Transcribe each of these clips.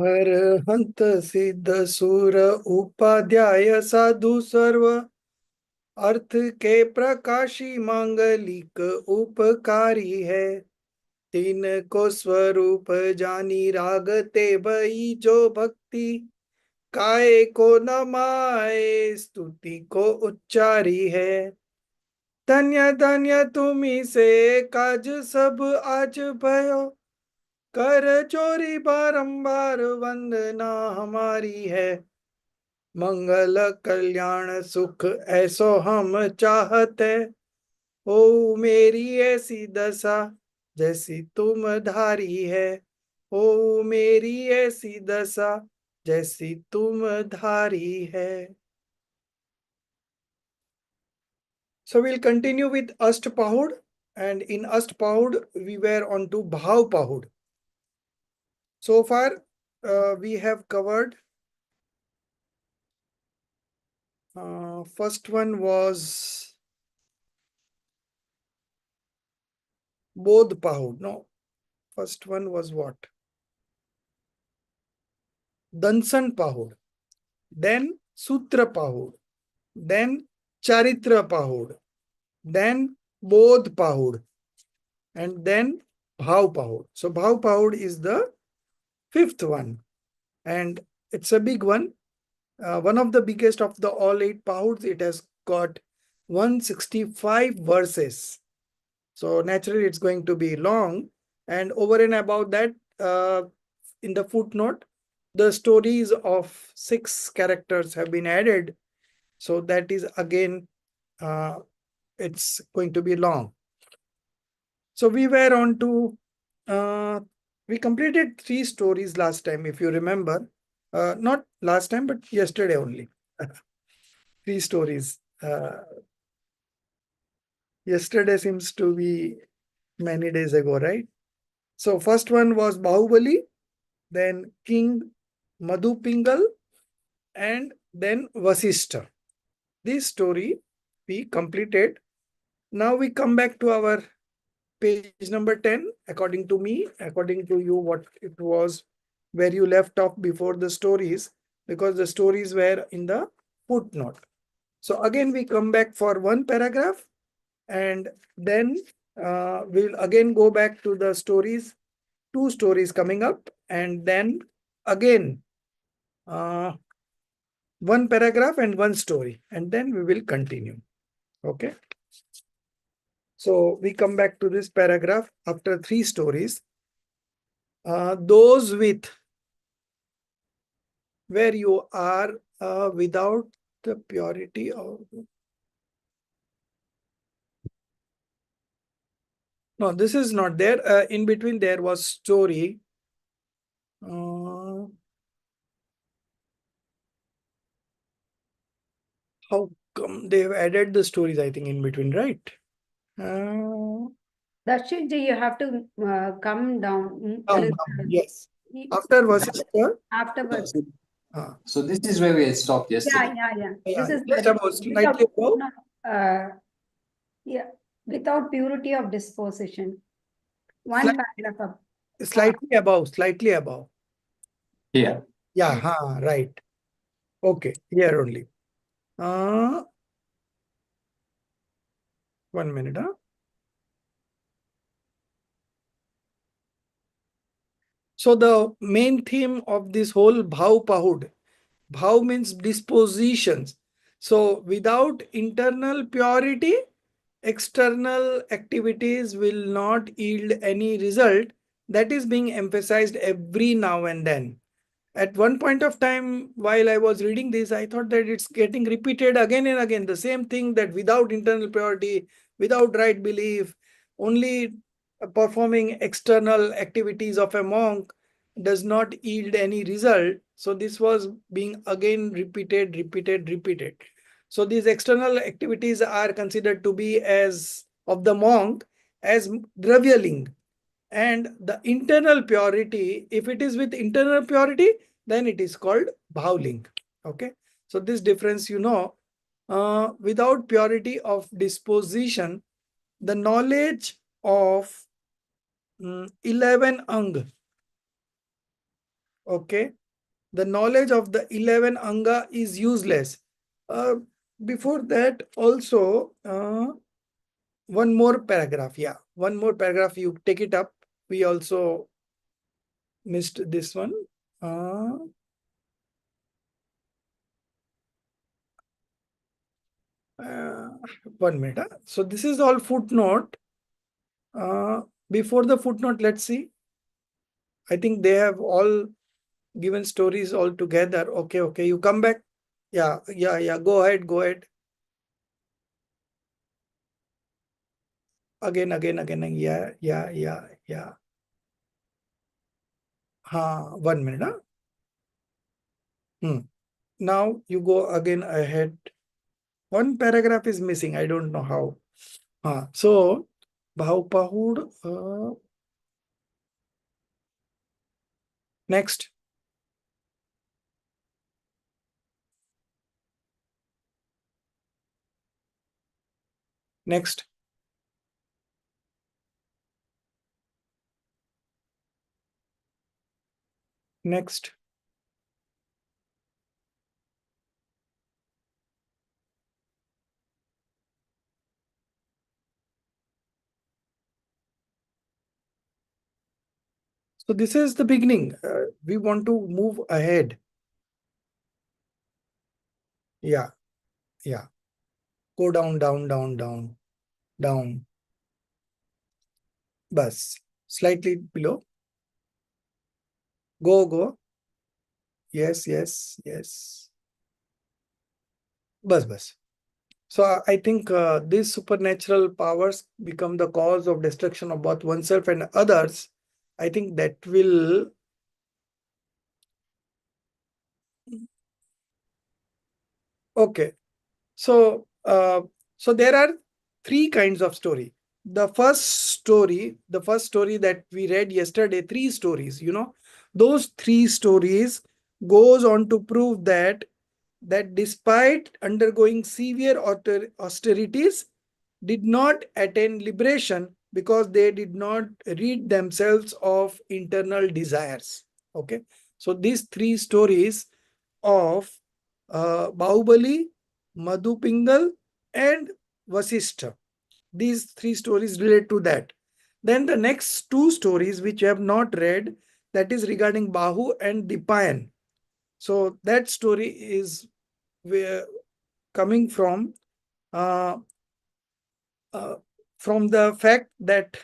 हरहंत सिद्ध सुर उपाध्याय साधु सर्व अर्थ के प्रकाशी मांगलिक उपकारी है। तीन को स्वरूप जानी रागते भई जो भक्ति काय को नमाए स्तुति को उच्चारी है। धन्य धन्य तुम्ही से काज सब आज भयो कर चोरी बारंबार वंदना हमारी है। मंगल कल्याण सुख ऐसो हम चाहते हो मेरी ऐसी दशा जैसी तुम धारी है। हो मेरी ऐसी दशा जैसी तुम धारी है। So we'll continue with Ashtapahud, and in Ashtapahud we were on to Bhav-Pahud. So far we have covered first one was Bodh-Pahud. No, first one was what? Dansan-Pahud. Then Sutra-Pahud. Then Charitra-Pahud. Then Bodh-Pahud. And then Bhav-Pahud. So Bhav-Pahud is the fifth one. And it's a big one. One of the biggest of the all 8 Pahuds. It has got 165 verses. So naturally it's going to be long. And over and above that, in the footnote, the stories of 6 characters have been added. So that is again, it's going to be long. So we were on to, we completed 3 stories last time, if you remember. Not last time, but yesterday only. 3 stories. Yesterday seems to be many days ago, right? So first one was Bahubali, then King Madhupingal, and then Vasishtha. This story we completed. Now we come back to our page number 10, according to me, according to you, what it was, where you left off before the stories, because the stories were in the footnote. So again, we come back for one paragraph, and then we'll again go back to the stories, 2 stories coming up, and then again one paragraph and one story, and then we will continue. Okay. So we come back to this paragraph after 3 stories. Those with, where you are without the purity of... No, this is not there. In between there was story. How come they've added the stories, I think, in between, right? Darshit, you have to come down. Yes. After Vasishtha. Afterwards. So this is where we had stopped yesterday. Yeah. This is just about slightly above. Yeah, without purity of disposition. One paragraph up. Slightly above. Here. Yeah, right. Okay, here only. 1 minute. So the main theme of this whole Bhav Pahud, Bhav means dispositions. So without internal purity, external activities will not yield any result. That is being emphasized every now and then. At one point of time, while I was reading this, I thought that it's getting repeated again and again. The same thing, that without internal purity, without right belief, only performing external activities of a monk does not yield any result. So this was being again repeated. So these external activities are considered to be as of the monk as dravyaling. And the internal purity, if it is with internal purity, then it is called bhavling. Okay. So this difference, without purity of disposition, the knowledge of 11 ang Okay. The knowledge of the 11 anga is useless. Before that also, one more paragraph. Yeah, one more paragraph. You take it up. We also missed this one. Uh, 1 minute. So this is all footnote. Before the footnote, let's see. I think they have all given stories all together. Okay, okay. You come back. Yeah, yeah, yeah. Go ahead, go ahead. Again. Yeah, yeah, yeah, yeah. 1 minute. Now you go again ahead. One paragraph is missing. I don't know how. So, Bhaupahud. Next. Next. Next. So this is the beginning. We want to move ahead. Yeah, yeah. Go down, down, down, down, down. Bus. Slightly below. Go, go. Yes, yes, yes. Bus, bus. So I think these supernatural powers become the cause of destruction of both oneself and others. I think that will. Okay. So, so there are three kinds of story. The first story that we read yesterday, three stories, those three stories goes on to prove that despite undergoing severe austerities, did not attain liberation because they did not rid themselves of internal desires. Okay. So these three stories of Bahubali, Madhupingal, and Vasishtha. These three stories relate to that. Then the next two stories which you have not read, that is regarding Bahu and Dipayan. So that story is where coming uh, from the fact that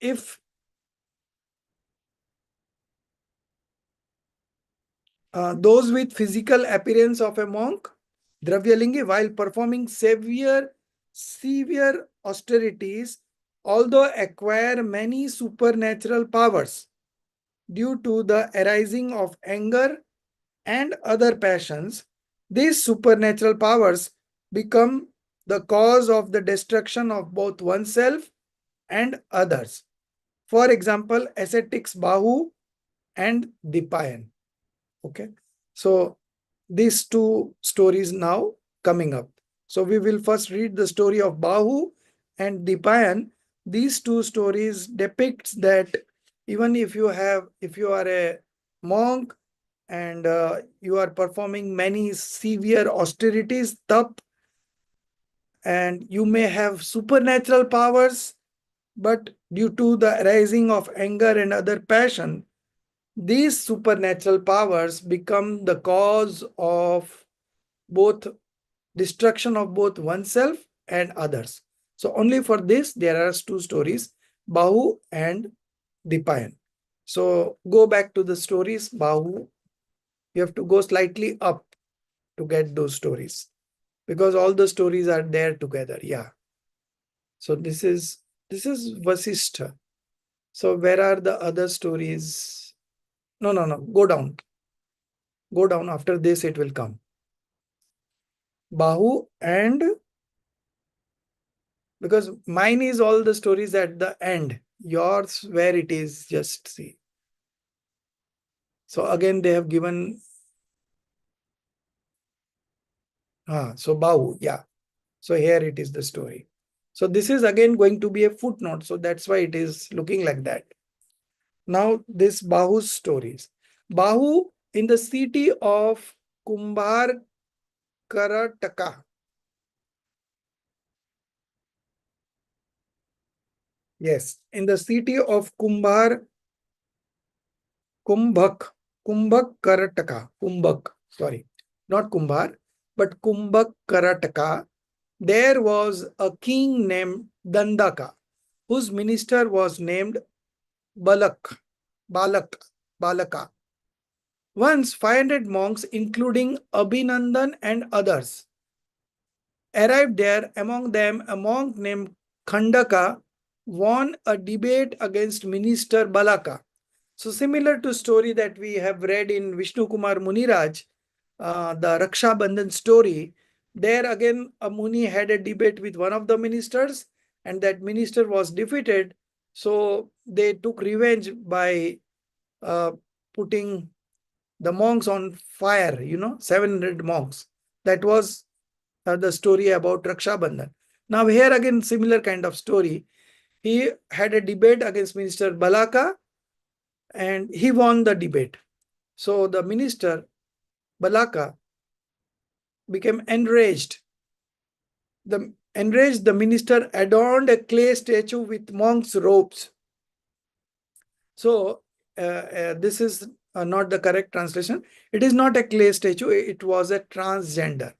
if those with physical appearance of a monk, Dravyalingi, while performing severe austerities, although acquire many supernatural powers due to the arising of anger and other passions, these supernatural powers become the cause of the destruction of both oneself and others. For example, ascetics Bahu and Dipayan. Okay. So these two stories now coming up. So we will first read the story of Bahu and Dipayan. These two stories depicts that even if you are a monk and you are performing many severe austerities, tap, and you may have supernatural powers, but due to the arising of anger and other passion, these supernatural powers become the cause of both destruction of both oneself and others. So only for this, there are two stories, Bahu and Dipayan. So go back to the stories, Bahu. You have to go slightly up to get those stories because all the stories are there together. Yeah. So this is Vasishtha. So where are the other stories? No. Go down. Go down. After this, it will come. Bahu and because mine is all the stories at the end. Yours, where it is, just see. So again, they have given. So Bahu, yeah. So here it is the story. So this is again going to be a footnote. So that's why it is looking like that. Now this Bahu's stories. Bahu in the city of Kumbhar Karataka. Yes, in the city of Kumbhak, Karataka, sorry, not Kumbhar, but Kumbhak Karataka, there was a king named Dandaka, whose minister was named Balak, Balaka. Once 500 monks, including Abhinandan and others, arrived there. Among them, a monk named Khandaka won a debate against minister Balaka. So similar to story that we have read in Vishnu Kumar Muniraj, the Raksha Bandhan story, there again a Muni had a debate with one of the ministers and that minister was defeated. So they took revenge by putting the monks on fire, 700 monks. That was the story about Raksha Bandhan. Now here again similar kind of story. He had a debate against Minister Balaka and he won the debate. So the minister Balaka became enraged. The minister adorned a clay statue with monks' robes. So this is not the correct translation. It is not a clay statue. It was a transgender.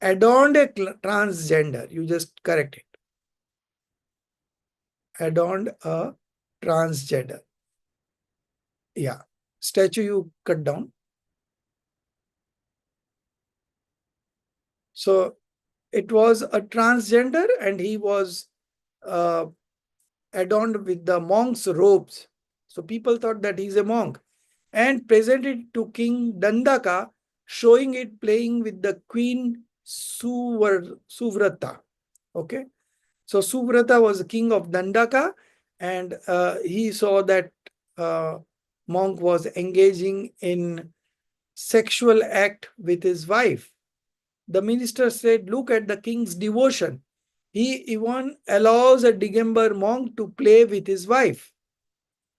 Adorned a transgender. You just correct it. Adorned a transgender. Yeah. Statue you cut down. So it was a transgender and he was adorned with the monk's robes. So people thought that he's a monk and presented it to King Dandaka, showing it playing with the queen Suvrata. Okay. So Suvrata was the king of Dandaka and he saw that monk was engaging in sexual act with his wife. The minister said, look at the king's devotion. He even allows a Digambar monk to play with his wife.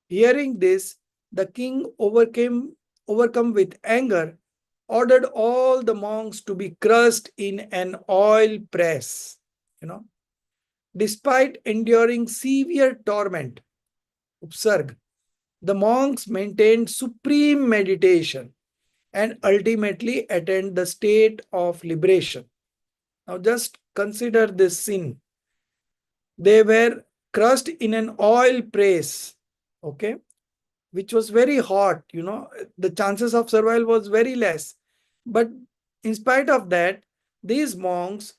Hearing this, the king overcome with anger, ordered all the monks to be crushed in an oil press. Despite enduring severe torment, upsarg, the monks maintained supreme meditation and ultimately attained the state of liberation. Now just consider this scene. They were crushed in an oil press, okay, which was very hot, the chances of survival was very less. But in spite of that, these monks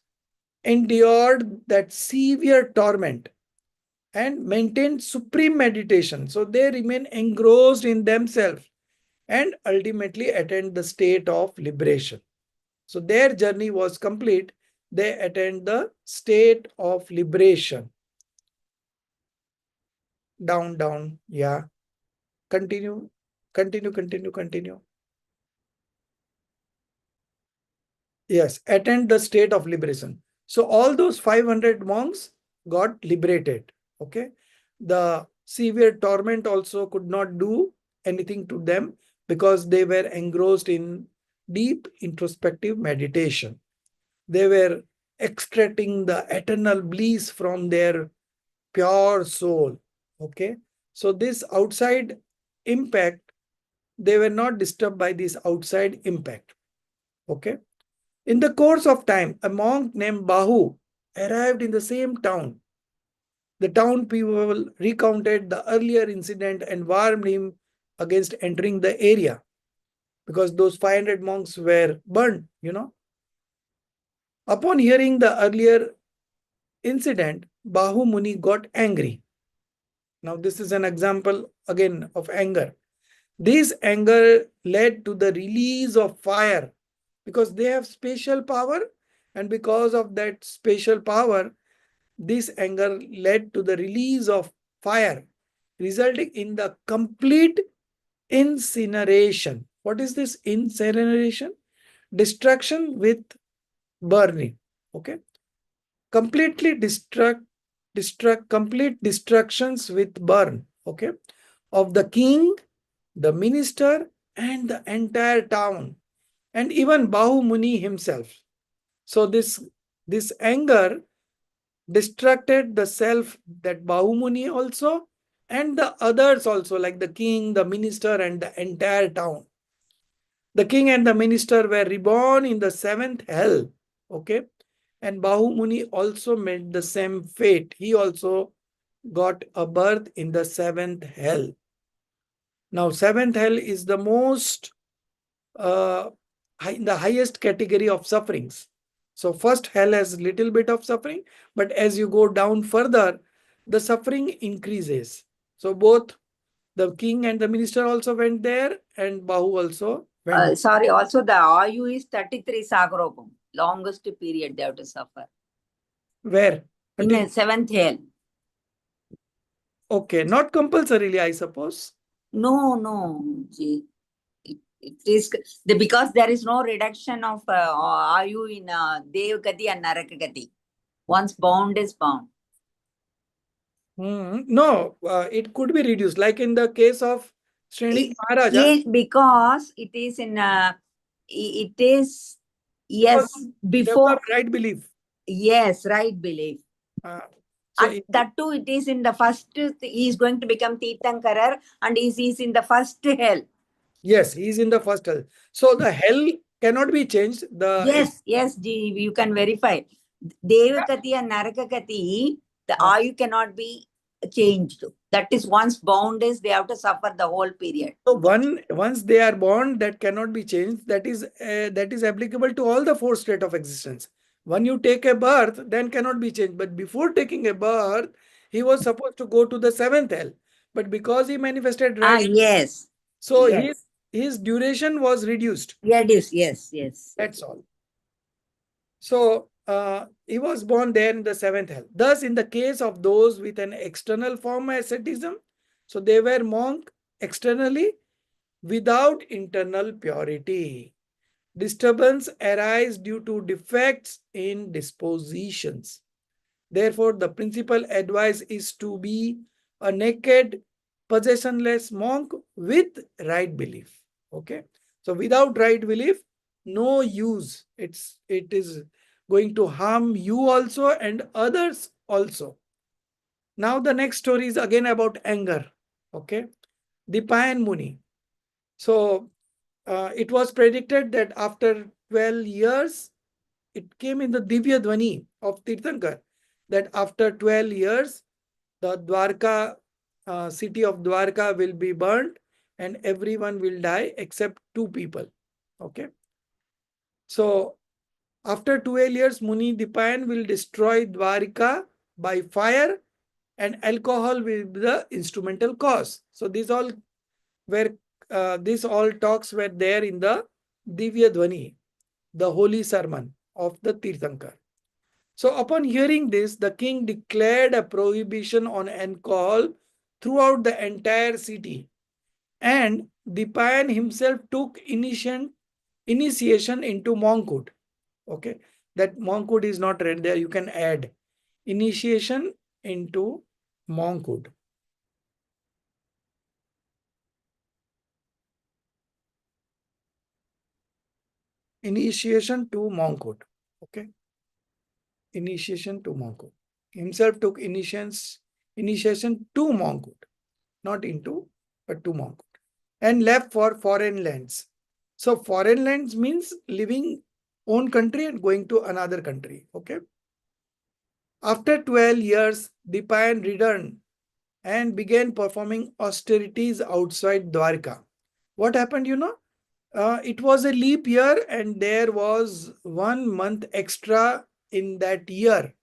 endured that severe torment and maintained supreme meditation. So they remain engrossed in themselves and ultimately attained the state of liberation. So their journey was complete. They attained the state of liberation. Down, down. Yeah. Continue. Yes, attained the state of liberation. So all those 500 monks got liberated. Okay. The severe torment also could not do anything to them because they were engrossed in deep introspective meditation. They were extracting the eternal bliss from their pure soul. Okay. So this outside impact, they were not disturbed by this outside impact. Okay. In the course of time, a monk named Bahu arrived in the same town. The town people recounted the earlier incident and warned him against entering the area because those 500 monks were burned, Upon hearing the earlier incident, Bahu Muni got angry. Now, this is an example again of anger. This anger led to the release of fire because they have special power, and because of that special power, this anger led to the release of fire, resulting in the complete incineration. What is this incineration? Destruction with burning. Okay. Complete destructions with burn. Okay. Of the king, the minister, and the entire town, and even Bahu Muni himself. So this anger distracted the self, that Bahu Muni also, and the others also, like the king, the minister, and the entire town. The king and the minister were reborn in the seventh hell. Okay. And Bahu Muni also met the same fate. He also got a birth in the seventh hell. Now, seventh hell is the most, the highest category of sufferings. So, first hell has little bit of suffering, but as you go down further, the suffering increases. So, both the king and the minister also went there, and Bahu also went. Sorry, also the Ayu is 33 Sagarogam. Longest period they have to suffer. Where? In the seventh hell. Okay, not compulsorily, I suppose. No. It is because there is no reduction of Ayu in Devgati and Narakagati. Once bound is bound. No, it could be reduced, like in the case of Srenik Maharaja. Yes, because it is in it is, yes, before right belief. Yes, right belief. So that too, it is in the first, he is going to become Tirthankarar and he is in the first hell. Yes, he is in the first hell. So the hell cannot be changed. Yes, you can verify. Devakati and Narakakati, the Ayu cannot be changed. That is, once bound is, they have to suffer the whole period. So once they are born, that cannot be changed. That is applicable to all the four states of existence. When you take a birth, then cannot be changed. But before taking a birth, he was supposed to go to the seventh hell. But because he manifested right, yes. So his duration was reduced. Yes. That's all. So he was born there in the seventh hell. Thus, in the case of those with an external form of asceticism, so they were monk externally without internal purity. Disturbance arise due to defects in dispositions. Therefore, the principal advice is to be a naked, possessionless monk with right belief. Okay. So without right belief, no use. It is going to harm you also and others also. Now the next story is again about anger. Okay. Dipayan Muni. So it was predicted that after 12 years, it came in the Divya Dhvani of Tirthankar, that after 12 years, the Dwarka, city of Dwarka will be burnt and everyone will die except two people. Okay. So after 12 years, Muni Dipayan will destroy Dwarka by fire, and alcohol will be the instrumental cause. So these all talks were there in the Divya Dhvani, the holy sermon of the Tirthankar. So upon hearing this, the king declared a prohibition on alcohol throughout the entire city. And Dipayan himself took initiation into monkhood. Okay. That monkhood is not read there. You can add initiation into monkhood. Initiation to monkhood. Okay. Initiation to monkhood. Himself took initiation to monkhood, not into, but to monkhood, and left for foreign lands. So foreign lands means leaving own country and going to another country. Okay. After 12 years, Dipayan returned and began performing austerities outside Dwarka. What happened, it was a leap year and there was 1 month extra in that year.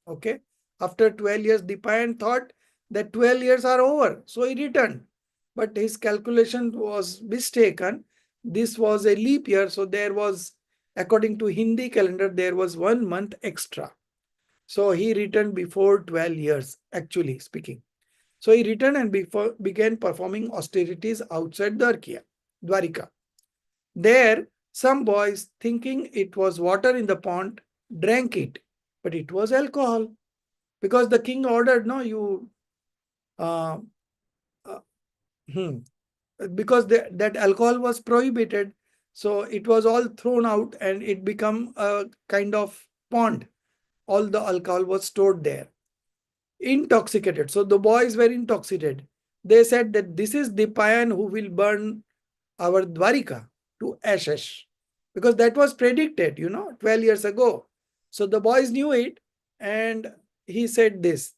Okay. After 12 years, Dipayan thought that 12 years are over. So he returned. But his calculation was mistaken. This was a leap year. So there was, according to Hindi calendar, there was 1 month extra. So he returned before 12 years, actually speaking. So he returned and began performing austerities outside Dwarika. There, some boys, thinking it was water in the pond, drank it, but it was alcohol. Because the king ordered, no, you, because that alcohol was prohibited. So it was all thrown out and it became a kind of pond. All the alcohol was stored there. Intoxicated. So the boys were intoxicated. They said that this is Dipayan who will burn our Dwarika to ashes. Because that was predicted, 12 years ago. So the boys knew it and he said this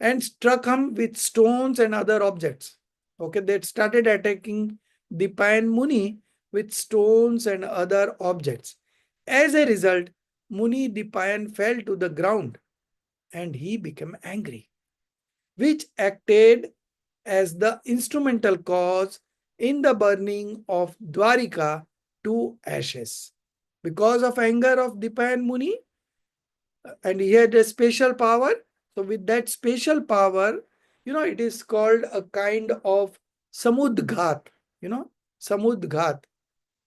and struck him with stones and other objects. Okay, they started attacking Dipayan Muni with stones and other objects. As a result, Muni Dipayan fell to the ground and he became angry, which acted as the instrumental cause in the burning of Dwarika to ashes. Because of anger of Dipayan Muni, and he had a special power. So with that special power, it is called a kind of samudghat, samudghat.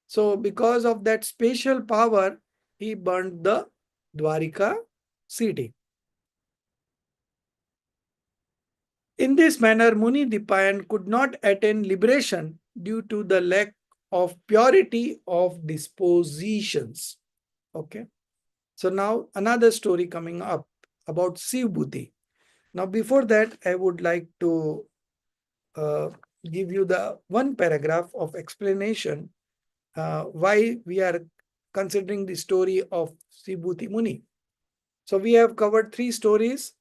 So because of that special power, he burned the Dwarika city. In this manner, Muni Dipayan could not attain liberation due to the lack of purity of dispositions. Okay. So now another story coming up about Sivbhuti. Now before that, I would like to give you the one paragraph of explanation why we are considering the story of Sivbhuti Muni. So we have covered 3 stories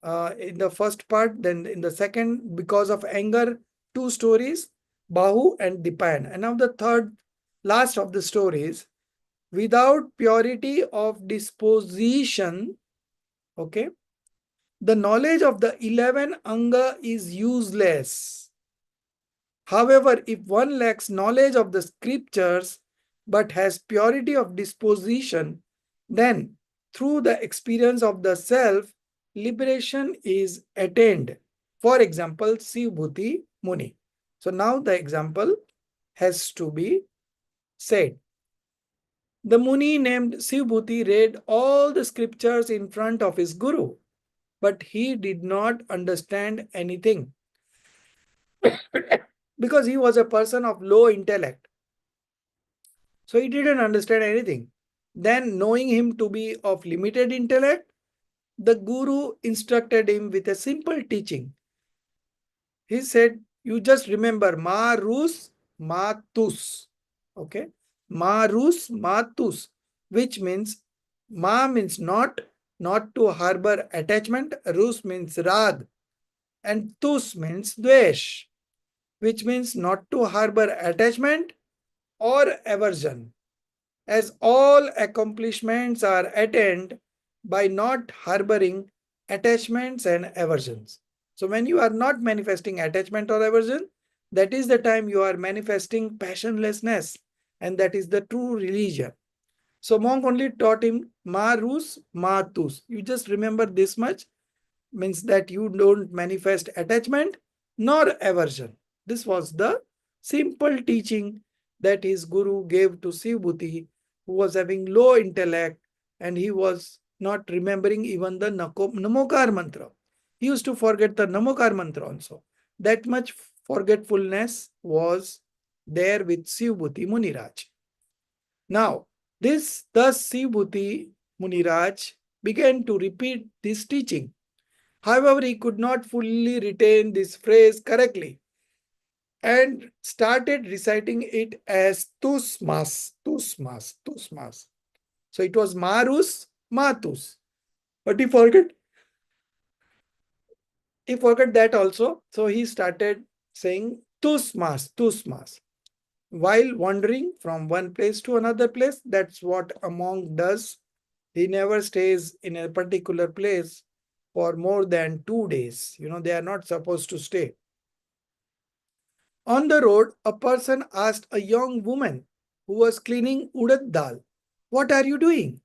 in the first part, then in the second, because of anger, 2 stories, Bahu and Dipayan. And now the third, last of the stories, without purity of disposition, okay, the knowledge of the 11 Anga is useless. However, if one lacks knowledge of the scriptures but has purity of disposition, then through the experience of the self, liberation is attained. For example, Sivbhuti Muni. So now the example has to be said. The Muni named Sivbhuti read all the scriptures in front of his guru, but he did not understand anything because he was a person of low intellect. So he didn't understand anything. Then, knowing him to be of limited intellect, the guru instructed him with a simple teaching. He said, you just remember ma rus ma tus. Okay? Ma rus ma tus, which means ma means not to harbor attachment, rus means rag, and tus means dvesh, which means not to harbor attachment or aversion, as all accomplishments are attained by not harboring attachments and aversions. So when you are not manifesting attachment or aversion, that is the time you are manifesting passionlessness, and that is the true religion. So monk only taught him ma rus ma tus. You just remember this much, means that you don't manifest attachment nor aversion. This was the simple teaching that his guru gave to Sivbhuti, who was having low intellect and he was not remembering even the Namokar mantra. He used to forget the Namokar mantra also. That much forgetfulness was there with Sivbhuti Muniraj. Now, thus Sivbhuti Muniraj began to repeat this teaching. However, he could not fully retain this phrase correctly and started reciting it as tusmas, tusmas, tusmas. So it was marus, matus. But he forgot that also. So he started saying tusmas, tusmas. While wandering from one place to another place, that's what a monk does. He never stays in a particular place for more than 2 days. They are not supposed to stay. On the road, a person asked a young woman who was cleaning urad dal, "What are you doing?"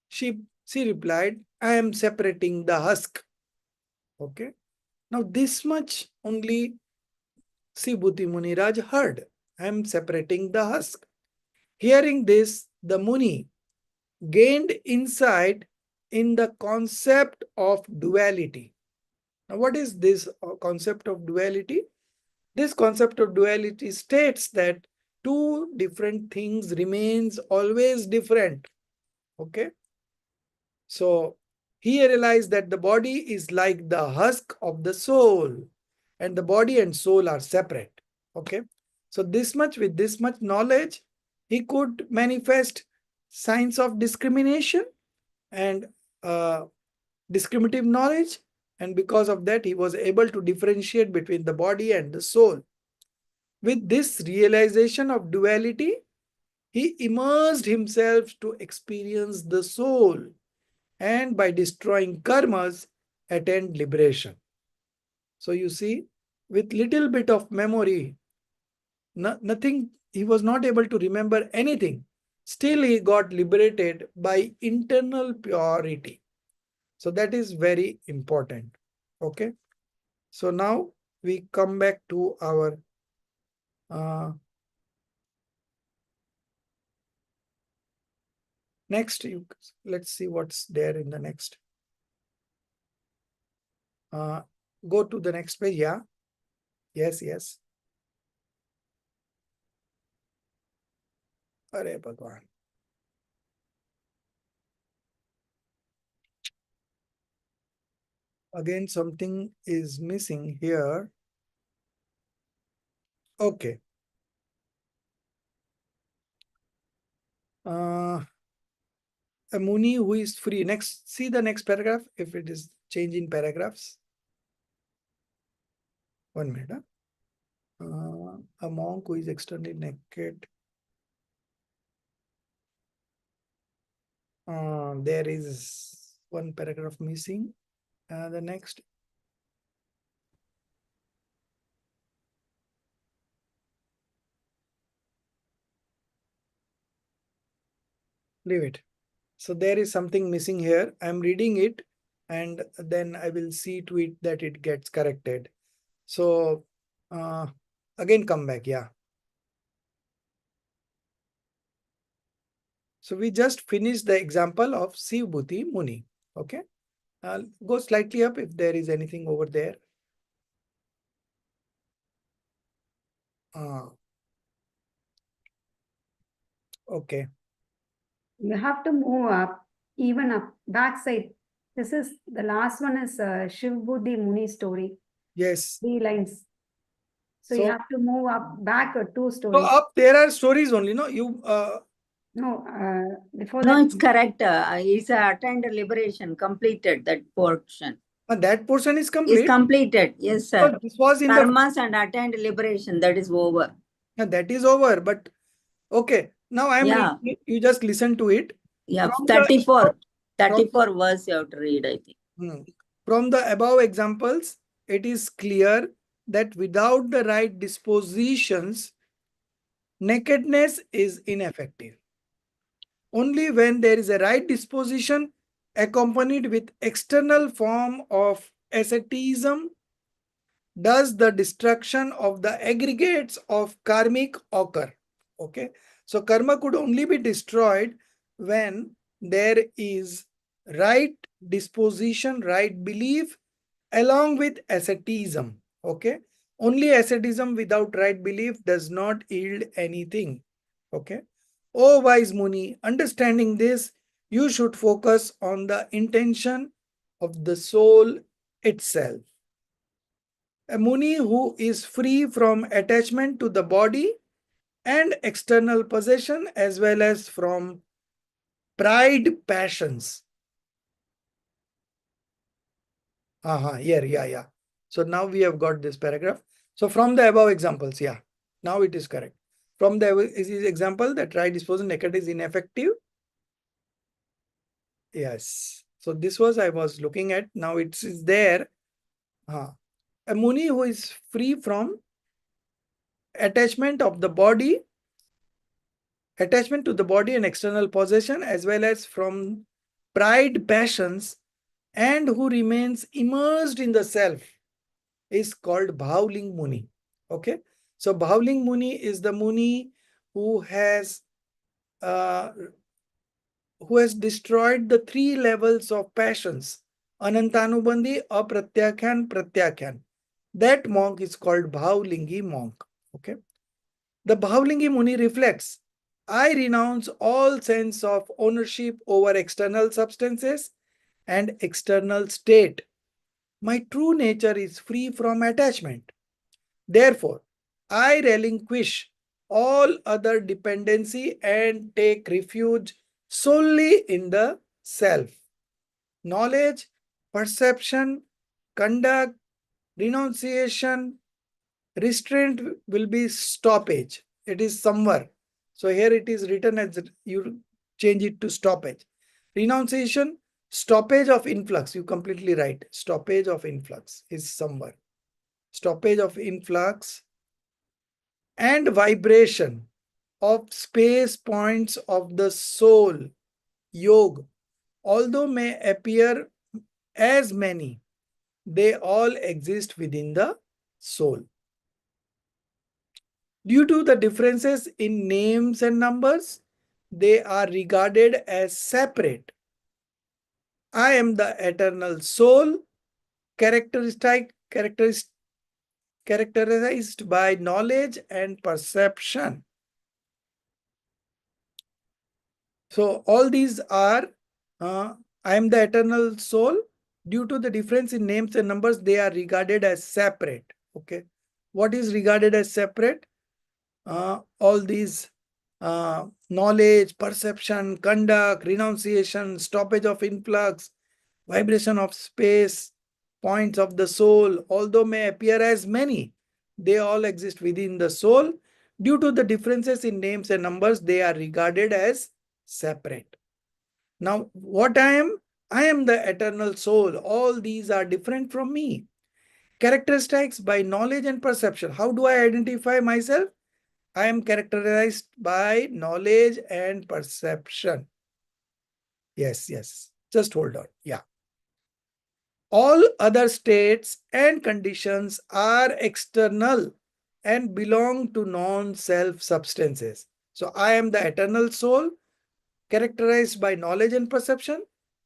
She replied, "I am separating the husk." Okay. Now this much only Sivbhuti Muniraj heard. I am separating the husk. Hearing this, the Muni gained insight in the concept of duality. Now what is this concept of duality? This concept of duality states that two different things remains always different. Okay. So he realized that the body is like the husk of the soul, and the body and soul are separate. Okay. So with this much knowledge, he could manifest signs of discrimination and discriminative knowledge. And because of that, he was able to differentiate between the body and the soul. With this realization of duality, he immersed himself to experience the soul, and by destroying karmas, attained liberation. So you see, with little bit of memory, nothing, he was not able to remember anything. Still, he got liberated by internal purity. So that is very important. Okay. So now we come back to our next. Let's see what's there in the next. Go to the next page. Yeah. Yes, yes. Hare Bhagwan. Again, something is missing here. Okay. A Muni who is free. Next, see the next paragraph, if it is changing paragraphs. 1 minute. A monk who is externally naked. There is one paragraph missing. The next. Leave it. So there is something missing here. I'm reading it and then I will see to it that it gets corrected. So again, come back. Yeah. So we just finished the example of Sivbhuti Muni. Okay. Go slightly up if there is anything over there. Okay. You have to move up, even up, backside. This is the last one is Shivbhuti Muni story. Yes. 3 lines. So you have to move up back 2 So stories. up there are stories only, no? You No, before No, that. it's correct. He's attained liberation, completed that portion. that portion is complete. Is completed. Yes, sir. So this was in Karmas and attained liberation. That is over. that is over. But okay. Now I am reading it. You just listen to it. Yeah, From 34. 34 verse you have to read, I think. From the above examples, it is clear that without the right dispositions, nakedness is ineffective. Only when there is a right disposition accompanied with external form of asceticism does the destruction of the aggregates of karmic occur. Okay. So karma could only be destroyed when there is right disposition, right belief, along with asceticism. Okay. Only asceticism without right belief does not yield anything. Okay. O wise Muni, understanding this, you should focus on the intention of the soul itself. A Muni who is free from attachment to the body and external possession as well as from pride passions. Yeah. So now we have got this paragraph. So from the above examples, yeah, now it is correct. From the example that right disposal naked is ineffective. Yes. So this was I was looking at. Now it is there. A Muni who is free from attachment of the body, attachment to the body and external possession, as well as from pride passions, and who remains immersed in the self, is called Bhavling Muni. Okay. So Bhavling Muni is the Muni who has destroyed the 3 levels of passions: Anantanubandhi, Apratyakhan, Pratyakhan. That monk is called Bhavlingi monk. Okay. The Bhavlingi Muni reflects, I renounce all sense of ownership over external substances and external state. My true nature is free from attachment. Therefore, I relinquish all other dependency and take refuge solely in the self. Knowledge, perception, conduct, renunciation, restraint will be stoppage. It is somewhere. So here it is written as you change it to stoppage. Renunciation, stoppage of influx. You completely right. Stoppage of influx is somewhere. Stoppage of influx and vibration of space points of the soul, yoga, although may appear as many, they all exist within the soul. Due to the differences in names and numbers, they are regarded as separate. I am the eternal soul, characterized by knowledge and perception. So all these are, I am the eternal soul. Due to the difference in names and numbers, they are regarded as separate. Okay. What is regarded as separate? All these knowledge, perception, conduct, renunciation, stoppage of influx, vibration of space, points of the soul, although may appear as many, they all exist within the soul. Due to the differences in names and numbers, they are regarded as separate. Now, what I am? I am the eternal soul. All these are different from me. Characteristics by knowledge and perception. How do I identify myself? I am characterized by knowledge and perception. Yes, yes. Just hold on. Yeah. All other states and conditions are external and belong to non-self substances. So I am the eternal soul, characterized by knowledge and perception.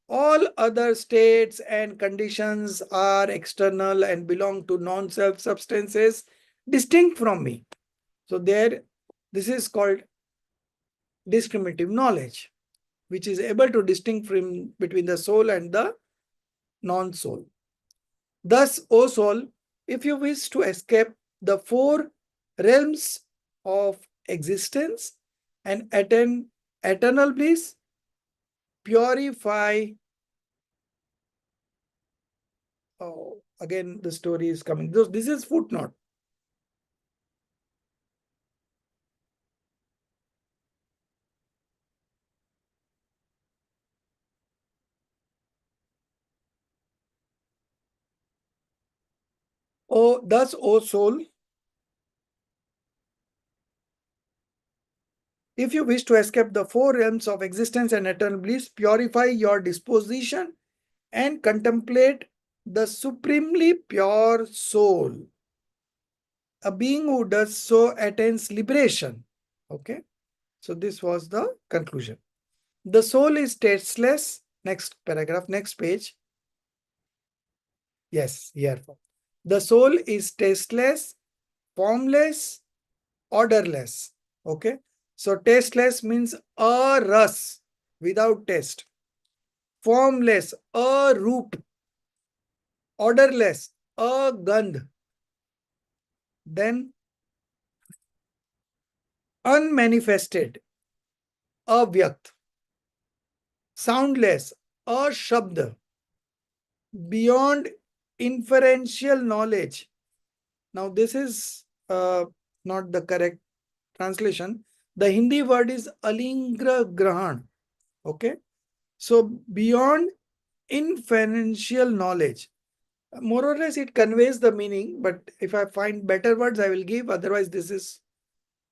All other states and conditions are external and belong to non-self substances distinct from me. So this is called discriminative knowledge, which is able to distinguish between the soul and the non-soul. Thus, O soul, if you wish to escape the four realms of existence and attain eternal bliss, purify. Oh, again, the story is coming. This is footnote. Oh, thus, O soul, if you wish to escape the four realms of existence and eternal bliss, purify your disposition and contemplate the supremely pure soul. A being who does so attains liberation. Okay. So this was the conclusion. The soul is tasteless. Next paragraph, next page. Yes, here. The soul is tasteless, formless, orderless. Okay. So tasteless means a ras, without taste. Formless, a roop. Orderless, a gandh. Then unmanifested, avyakt. Soundless, a shabd. Beyond inferential knowledge. Now this is not the correct translation. The Hindi word is alingra grahan. Okay. So beyond inferential knowledge. More or less it conveys the meaning, but if I find better words, I will give. Otherwise, this is,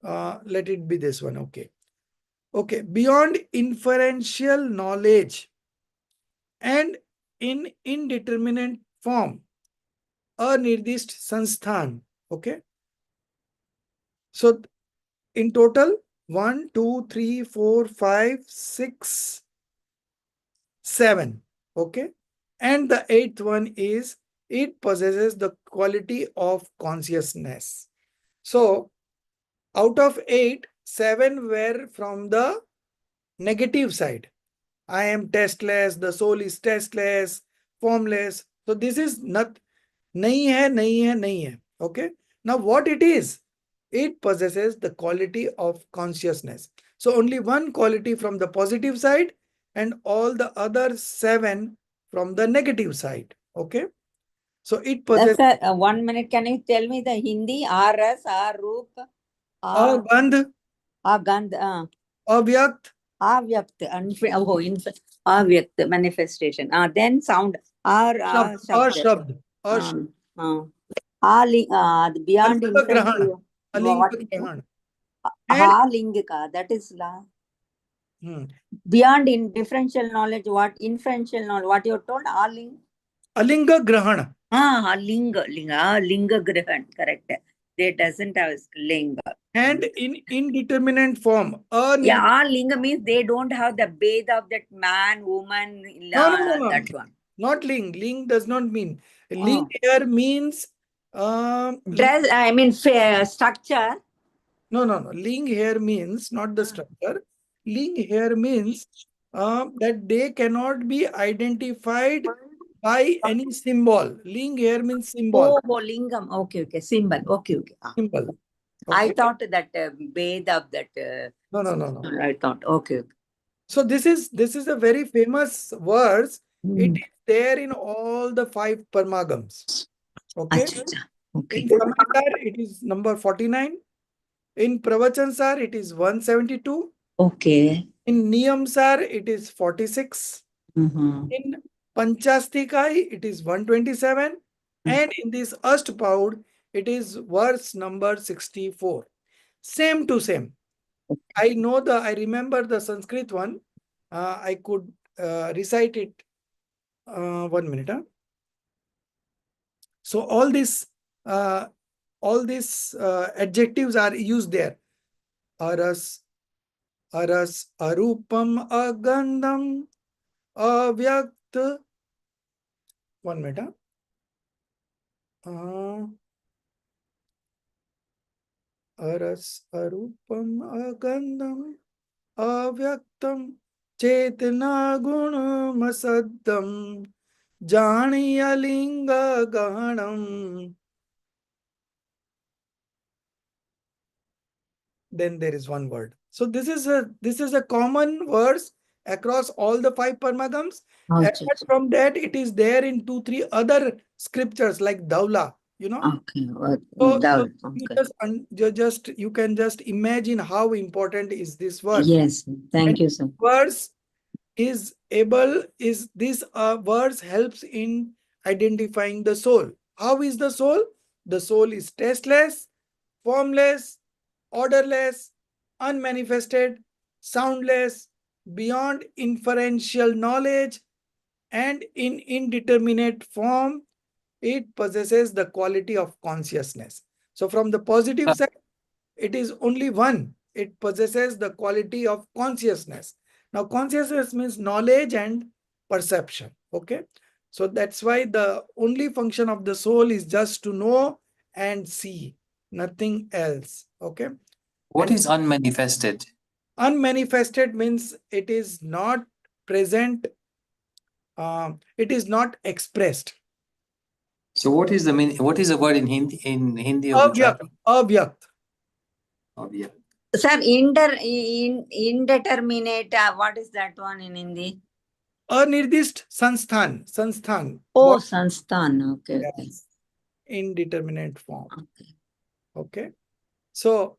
let it be this one. Okay. Okay. Beyond inferential knowledge and in indeterminate form, anirdisht sansthan. Okay. So in total, 1, 2, 3, 4, 5, 6, 7. Okay. And the eighth one is it possesses the quality of consciousness. So out of 8, 7 were from the negative side. I am testless, the soul is testless, formless. So this is not nahi hai, nahi hai, nahi hai. Okay. Now what it is? It possesses the quality of consciousness. So only one quality from the positive side and all the other 7 from the negative side. Okay. So it possesses Sir, 1 minute. Can you tell me the Hindi? Ras, Arup, agandh, Agandh, avyakt, Avyakt, Avyakt, manifestation. Then sound, shabd, Shabd. ashabd, Beyond alinga inference. grahan, What? alinga grahan. And Lingika, that is la. hmm, Beyond in differential knowledge, what inferential knowledge, what you told, alinga grahan. Linga Grahan, correct. They doesn't have linga. And in indeterminate form, Yeah, linga means they don't have the bathe of that man, woman, no. that one. Not ling. Ling does not mean. Ling Oh. here means Dress, I mean, structure. no. Ling here means not the structure. Ling here means that they cannot be identified by any symbol. Ling here means symbol. Oh, lingam. Okay. Symbol. Okay. Symbol. I Okay. thought that bathe of that. No. I thought, okay. So this is a very famous verse. It Hmm. is there in all the 5 Parmagams. Okay. Acha. Okay. In Samhita, it is number 49. In Pravachansar, it is 172. Okay. In Niyamsar, it is 46. Mm-hmm. In Panchastikai, it is 127. And in this Ashtapaud, it is verse number 64. Same to same. I remember the Sanskrit one. I could recite it. 1 minute. So all these adjectives are used there. Aras, arupam, agandham, avyakt. 1 minute. Aras, arupam, agandham, avyaktam, chetna gunam asaddam, janiya linga gahanam. Then there is one word. So this is a common verse across all the 5 Parmagams. Apart from that, it is there in 2-3 other scriptures like Daula, Okay. So you can just imagine how important is this verse. Yes. Thank you, sir. Verse is this verse helps in identifying the soul. How is the soul? The soul is tasteless, formless, orderless, unmanifested, soundless, beyond inferential knowledge, and in indeterminate form. It possesses the quality of consciousness. So from the positive side, it is only one. It possesses the quality of consciousness. Now, consciousness means knowledge and perception. Okay. So that's why the only function of the soul is just to know and see, nothing else. Okay. What is unmanifested? Unmanifested means it is not present. It is not expressed. So what is the meaning? What is the word in Hindi or Avyakt. Gujarati? Avyakt. Avyakt. Sir, indeterminate, what is that one in Hindi? Anirdisht sansthan. Oh, What? Sansthan. Okay. Yes. Indeterminate form. Okay. Okay. So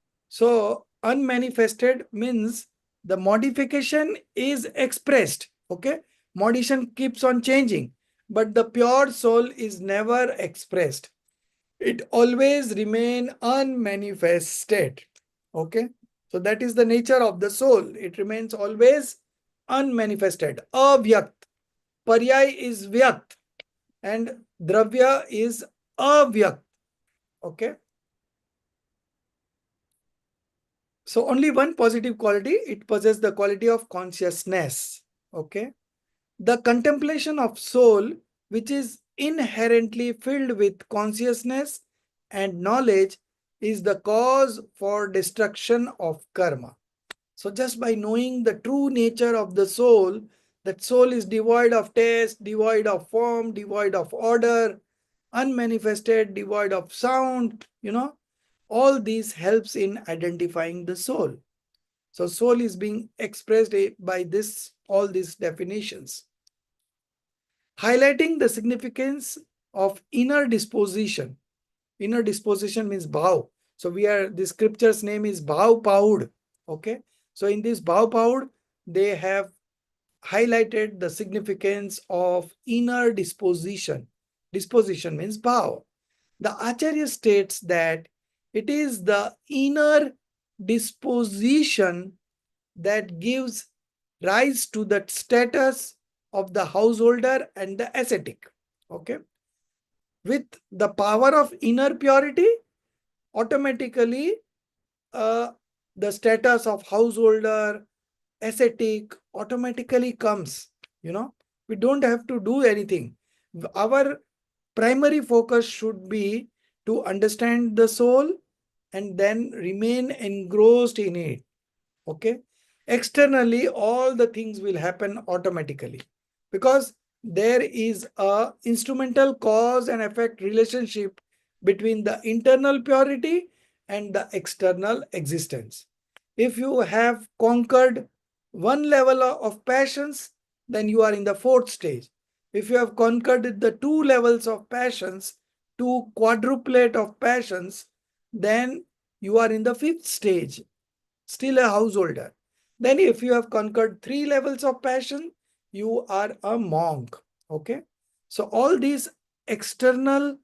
unmanifested means the modification is expressed. Okay. Modification keeps on changing, but the pure soul is never expressed. It always remain unmanifested. Okay. So that is the nature of the soul. It remains always unmanifested. Avyakt. Paryay is vyakt and dravya is avyakt. Okay. So only one positive quality, it possesses the quality of consciousness. Okay. The contemplation of soul, which is inherently filled with consciousness and knowledge is the cause for destruction of karma. So just by knowing the true nature of the soul, that soul is devoid of taste, devoid of form, devoid of order, unmanifested, devoid of sound, all these helps in identifying the soul. So soul is being expressed by all these definitions. Highlighting the significance of inner disposition. Inner disposition means bhav. So this scripture's name is Bhav Paud. Okay. So in this Bhav Paud, they have highlighted the significance of inner disposition. Disposition means bhav. The Acharya states that it is the inner disposition that gives rise to the status of the householder and the ascetic. Okay. With the power of inner purity, automatically the status of householder, ascetic automatically comes. We don't have to do anything. Our primary focus should be to understand the soul and then remain engrossed in it. Okay. Externally, all the things will happen automatically because there is a instrumental cause and effect relationship between the internal purity and the external existence. If you have conquered one level of passions, then you are in the fourth stage. If you have conquered the two levels of passions, two quadruplet of passions, then you are in the fifth stage, still a householder. Then if you have conquered three levels of passion, you are a monk. Okay. So all these external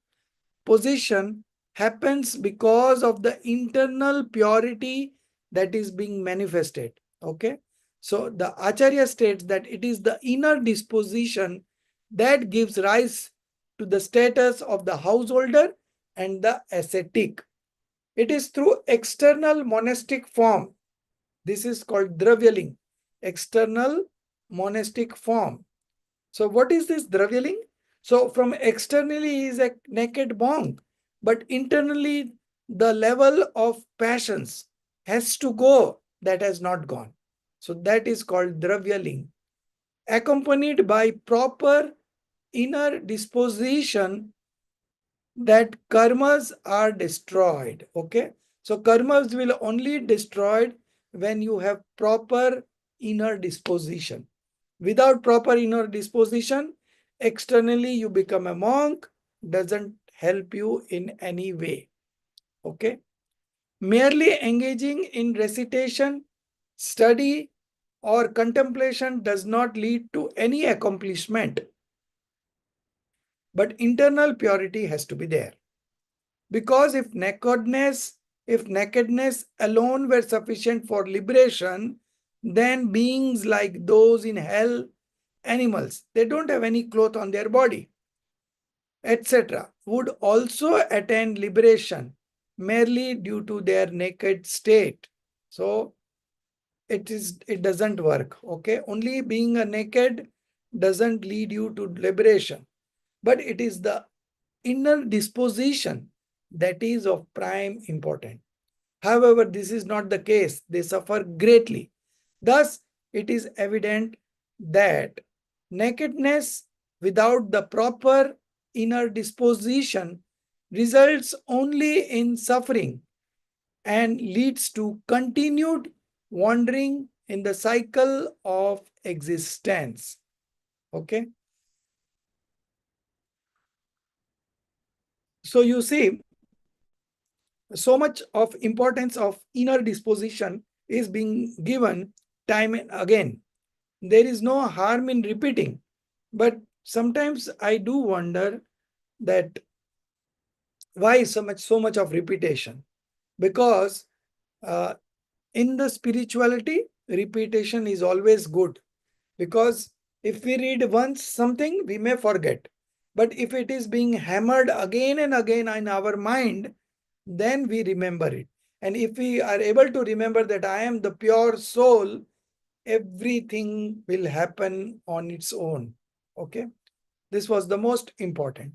position happens because of the internal purity that is being manifested. Okay. So the Acharya states that it is the inner disposition that gives rise to the status of the householder and the ascetic. It is through external monastic form. This is called Dravyaling, external monastic form. So what is this Dravyaling? So from externally he is a naked monk, but internally the level of passions has to go, that has not gone. So that is called Dravyaling. Accompanied by proper inner disposition, that karmas are destroyed. Okay. So karmas will only destroyed when you have proper inner disposition. Without proper inner disposition, externally you become a monk, doesn't help you in any way. Okay. Merely engaging in recitation, study, or contemplation does not lead to any accomplishment. But internal purity has to be there. Because if nakedness alone were sufficient for liberation, then beings like those in hell, animals, they don't have any cloth on their body, etc., would also attain liberation merely due to their naked state. So it doesn't work. Okay, only being a naked doesn't lead you to liberation, but it is the inner disposition that is of prime importance. However, this is not the case. They suffer greatly. Thus, it is evident that nakedness without the proper inner disposition results only in suffering and leads to continued wandering in the cycle of existence. Okay. So you see, so much of importance of inner disposition is being given time and again. There is no harm in repeating, but sometimes I do wonder that why so much of repetition? Because in the spirituality, repetition is always good, because if we read once something, we may forget. But if it is being hammered again and again in our mind, then we remember it. And if we are able to remember that I am the pure soul, everything will happen on its own. Okay. This was the most important.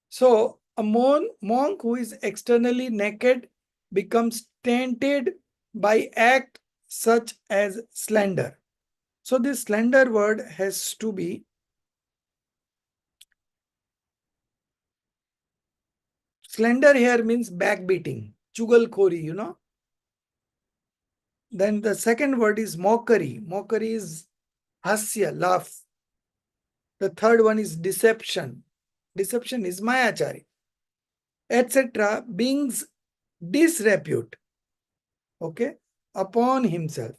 So a monk who is externally naked becomes tainted by act such as slander. So this slander word has to be slander here means backbiting, chugalkhori, you know. Then the second word is mockery. Mockery is hasya, laugh. The third one is deception. Deception is mayachari, etc. Brings disrepute, okay, upon himself.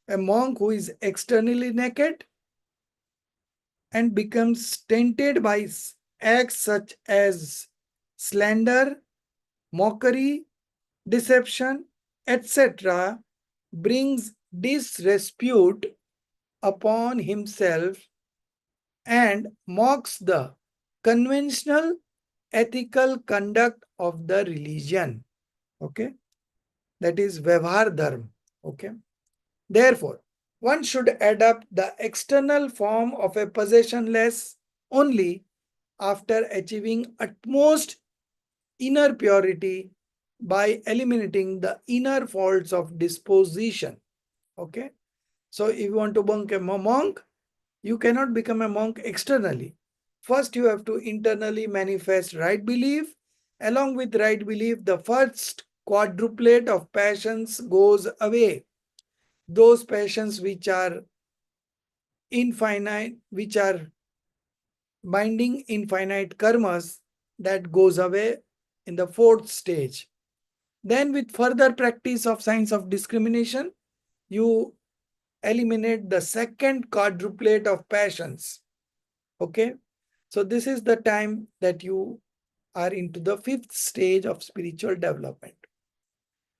A monk who is externally naked and becomes tainted by acts such as slander, mockery, deception, etc., brings disrepute upon himself and mocks the conventional ethical conduct of the religion. Okay, that is Vyavhar Dharma. Okay, therefore, one should adopt the external form of a possessionless only after achieving utmost inner purity by eliminating the inner faults of disposition. Okay, so if you want to become a monk, you cannot become a monk externally. First, you have to internally manifest right belief. Along with right belief, the first quadruplet of passions goes away. Those passions which are infinite, which are binding infinite karmas, that goes away in the fourth stage. Then with further practice of science of discrimination, you eliminate the second quadruplet of passions. Okay, so this is the time that you are into the fifth stage of spiritual development.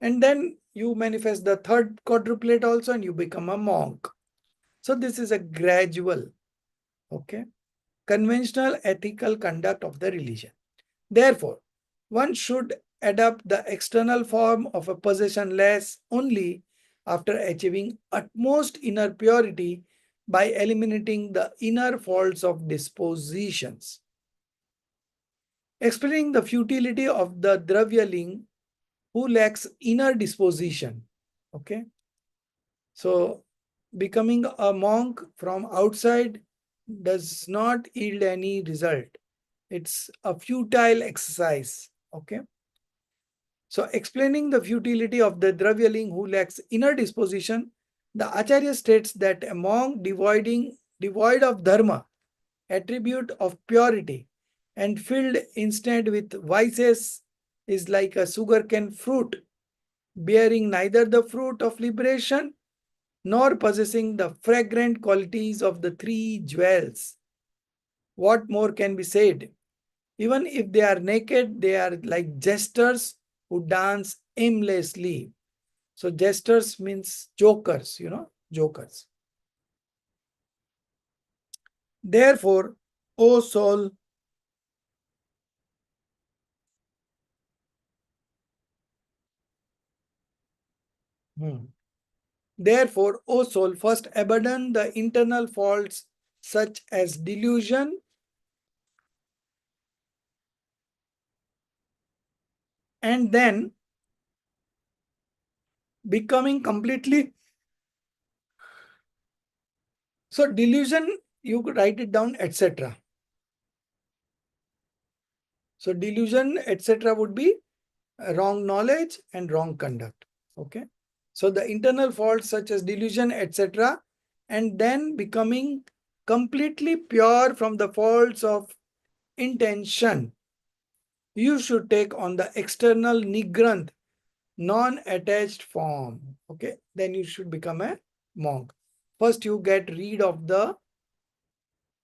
And then you manifest the third quadruplet also and you become a monk. So this is a gradual, okay, conventional ethical conduct of the religion. Therefore, one should adopt the external form of a possessionless only after achieving utmost inner purity by eliminating the inner faults of dispositions. Explaining the futility of the Dravyaling who lacks inner disposition. Okay. So becoming a monk from outside does not yield any result. It's a futile exercise. Okay. So explaining the futility of the Dravyaling who lacks inner disposition, the Acharya states that a monk devoid of dharma, attribute of purity, and filled instead with vices is like a sugarcane fruit, bearing neither the fruit of liberation nor possessing the fragrant qualities of the three jewels. What more can be said? Even if they are naked, they are like jesters who dance aimlessly. So jesters means jokers, you know, jokers. Therefore, O soul, therefore, O soul, first abandon the internal faults such as delusion, and then becoming completely. So delusion, you could write it down, etc. So delusion, etc. would be wrong knowledge and wrong conduct. Okay. So the internal faults such as delusion, etc. and then becoming completely pure from the faults of intention. You should take on the external nigranth, non-attached form. Okay. Then you should become a monk. First you get rid of the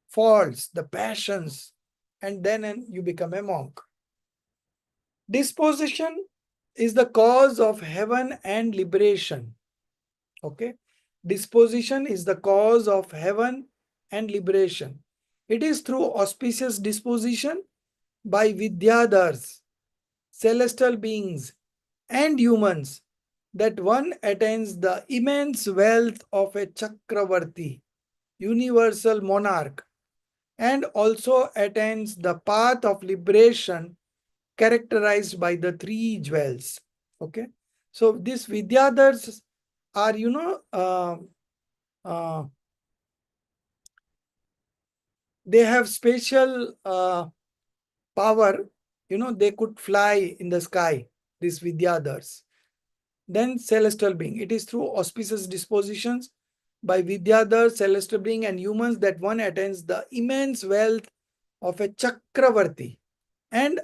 faults, the passions, and then you become a monk. Disposition is the cause of heaven and liberation. Okay. Disposition is the cause of heaven and liberation. It is through auspicious disposition by Vidyadhars, celestial beings, and humans that one attains the immense wealth of a Chakravarti, universal monarch, and also attains the path of liberation characterized by the three jewels. Okay. So these Vidyadhars are, they have special power. They could fly in the sky, these Vidyadhars. Then celestial being. It is through auspicious dispositions by Vidyadhar, celestial being, and humans that one attains the immense wealth of a Chakravarti and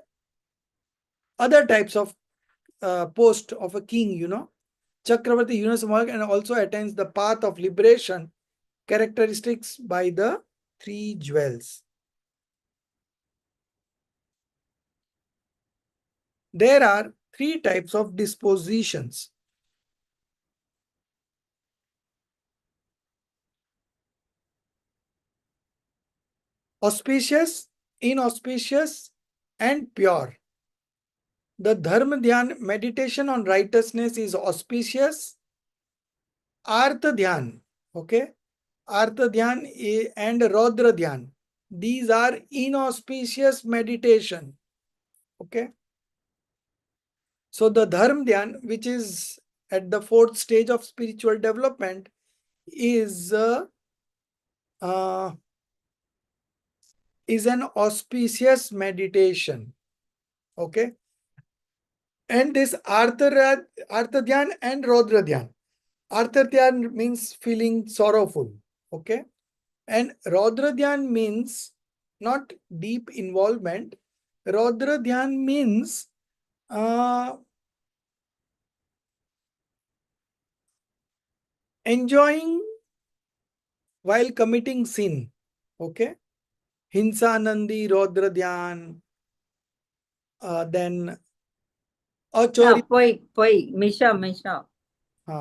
other types of post of a king, Chakravarti, Yunus, and also attains the path of liberation characteristics by the three jewels. There are three types of dispositions. Auspicious, inauspicious, and pure. The Dharma Dhyan meditation on righteousness is auspicious. Artha Dhyan, okay? Artha Dhyan and Rodra Dhyan. These are inauspicious meditation, okay? So the Dharma Dhyan, which is at the fourth stage of spiritual development, is an auspicious meditation, okay? And this Artha Dhyan and Rodra Dhyan. Artha Dhyan means feeling sorrowful, okay? And Rodra Dhyan means not deep involvement. Rodra Dhyan means enjoying while committing sin, okay? Hinsa Nandi Rodra Dhyan, then Achori. Misha,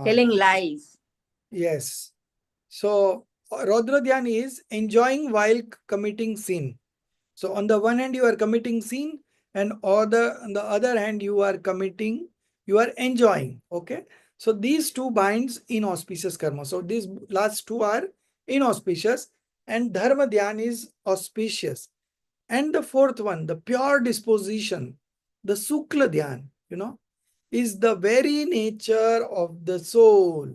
telling lies. Yes. So Rodra Dhyan is enjoying while committing sin. So on the one hand, you are committing sin, and on the other hand, you are enjoying. Okay. So these two binds inauspicious karma. So these last two are inauspicious, and Dharma Dhyan is auspicious. And the fourth one, the pure disposition, the Sukla Dhyan, is the very nature of the soul.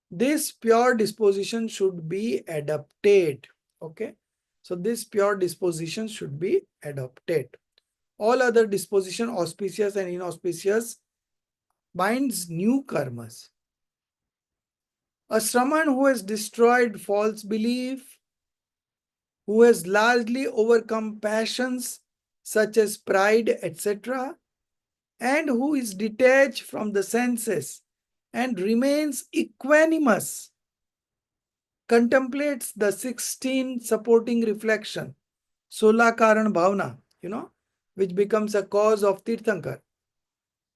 This pure disposition should be adopted. Okay. So this pure disposition should be adopted. All other disposition, auspicious and inauspicious, binds new karmas. A Shraman who has destroyed false belief, who has largely overcome passions such as pride, etc., and who is detached from the senses and remains equanimous, contemplates the 16 supporting reflection, Sola Karan Bhavana, which becomes a cause of Tirthankar,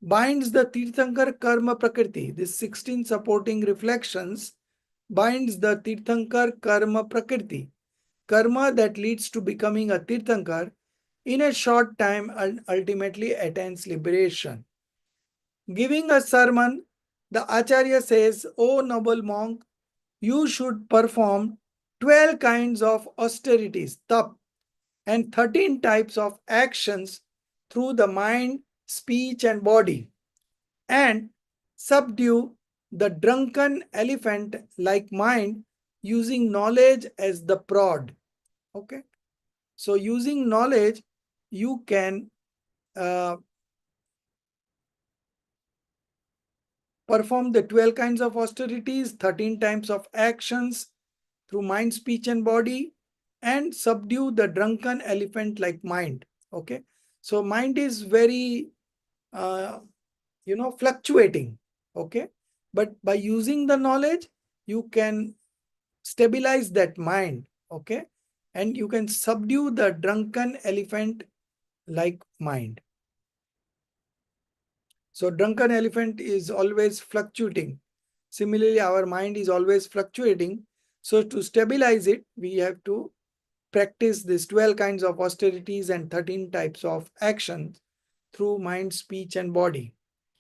binds the Tirthankar Karma Prakriti. These 16 supporting reflections binds the Tirthankar Karma Prakriti, karma that leads to becoming a Tirthankar in a short time and ultimately attains liberation. Giving a sermon, the Acharya says, O noble monk, you should perform 12 kinds of austerities, tap, and 13 types of actions through the mind, speech, and body, and subdue the drunken elephant like mind using knowledge as the prod. Okay. So using knowledge, you can perform the 12 kinds of austerities, 13 types of actions through mind, speech, and body, and subdue the drunken elephant like mind. Okay. So mind is very, fluctuating. Okay. But by using the knowledge, you can stabilize that mind. Okay. And you can subdue the drunken elephant like mind. So drunken elephant is always fluctuating. Similarly, our mind is always fluctuating. So to stabilize it, we have to practice these 12 kinds of austerities and 13 types of actions through mind, speech, and body.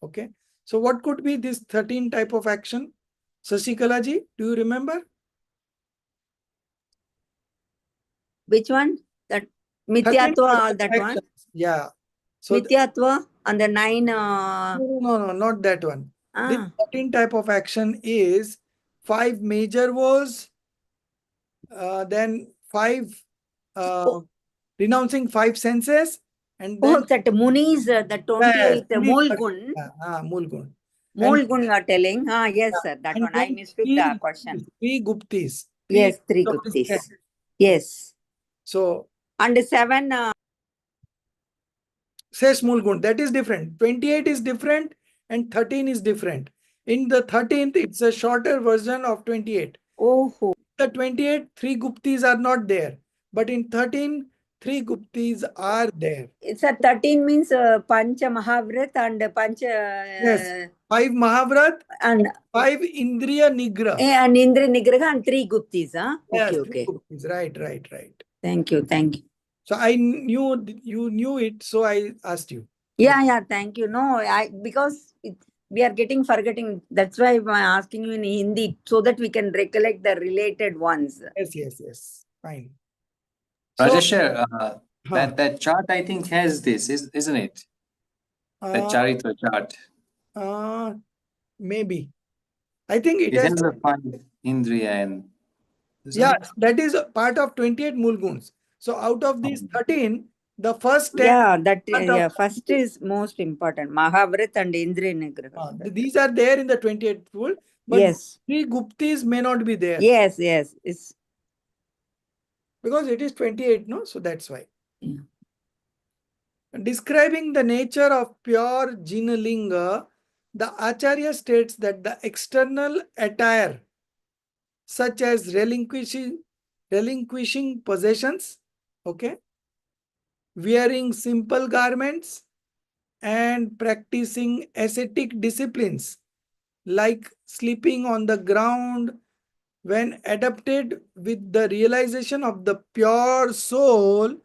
Okay. So what could be this 13 type of action? Sasikala ji, do you remember? Which one? That 13 Mithyatva, types all of that one? actions. Yeah. So Mithyatva and the 9. no, not that one. This Ah, 13 type of action is 5 major woes, then 5 renouncing 5 senses, and oh, then that Muni's, the yes, 28th Munich Mulgun. Mulgun. And Mulgun you are telling. Ah, yes, sir. That one. I then mistook the question. 3 Guptis. Yes, 3 of this Guptis. 10. Yes. So And 7. says Mulgun, that is different. 28 is different and 13 is different. In the 13th, it's a shorter version of 28. Oh, The 28, 3 Guptis are not there. But in 13, 3 Guptis are there. it's a 13 means Pancha Mahavrat and Pancha. Yes. 5 Mahavrat, And 5 Indriya Nigra. and Indra Nigraha and 3 Guptis. Huh? Yes, Okay, 3 okay. Guptis. Right. Thank you. Thank you. So I knew you knew it, so I asked you. Yeah, thank you. No, because we are forgetting. That's why I'm asking you in Hindi so that we can recollect the related ones. Yes. Fine. So, Rajesh, huh, that chart I think has this, isn't it? That uh, Charitra chart. maybe. I think it It has. has the 5 Indriya and isn't Yeah, it? that is a part of 28 Mulguns. So out of these 13, the first 10 Yeah, that part of first is most important. Mahavrat and Indra Nigraha. these are there in the 28th rule, but Yes. 3 Guptis may not be there Yes. It's because it is 28, no? So that's why. Yeah. Describing the nature of pure Jinalinga, the Acharya states that the external attire, such as relinquishing possessions, okay, wearing simple garments, and practicing ascetic disciplines like sleeping on the ground, when adapted with the realization of the pure soul,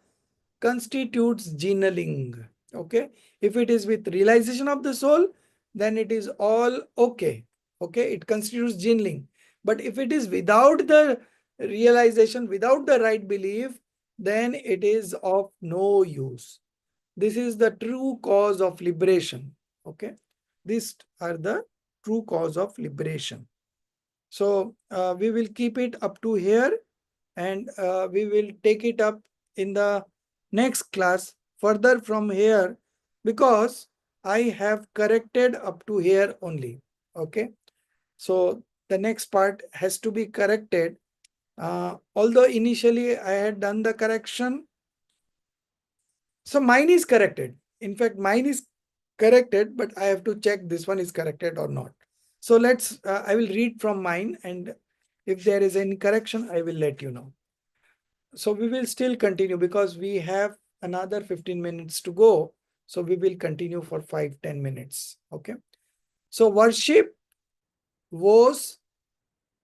constitutes Jinaling. Okay, if it is with realization of the soul, then it is all okay. Okay, it constitutes Jinling. But if it is without the realization, without the right belief, then it is of no use. This is the true cause of liberation. Okay, these are the true cause of liberation. So we will keep it up to here, and we will take it up in the next class further from here, because I have corrected up to here only. Okay, so the next part has to be corrected. Although initially I had done the correction, so mine is corrected. In fact, mine is corrected, but I have to check this one is corrected or not. So I will read from mine, and if there is any correction, I will let you know. So we will still continue because we have another 15 minutes to go. So we will continue for 5-10 minutes. Okay. So worship, vows,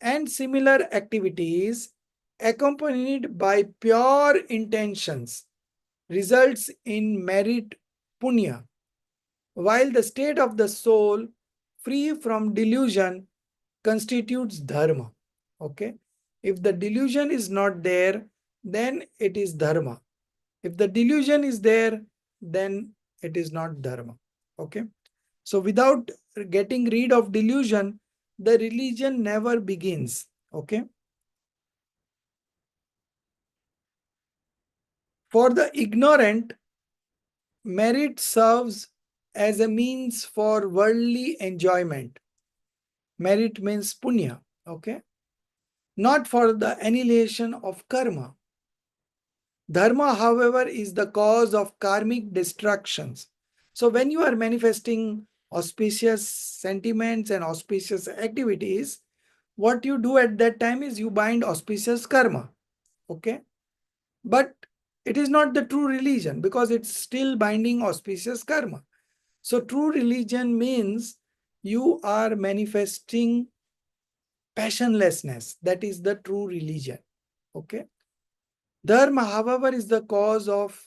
and similar activities accompanied by pure intentions results in merit punya, while the state of the soul free from delusion constitutes dharma. Okay. If the delusion is not there, then it is dharma. If the delusion is there, then it is not dharma. Okay. So without getting rid of delusion, the religion never begins. Okay. For the ignorant, merit serves as a means for worldly enjoyment. Merit means punya. Okay. Not for the annihilation of karma. Dharma, however, is the cause of karmic destructions. So when you are manifesting auspicious sentiments and auspicious activities, what you do at that time is you bind auspicious karma. Okay. But it is not the true religion because it's still binding auspicious karma. So true religion means you are manifesting passionlessness. That is the true religion. Okay. Dharma, however, is the cause of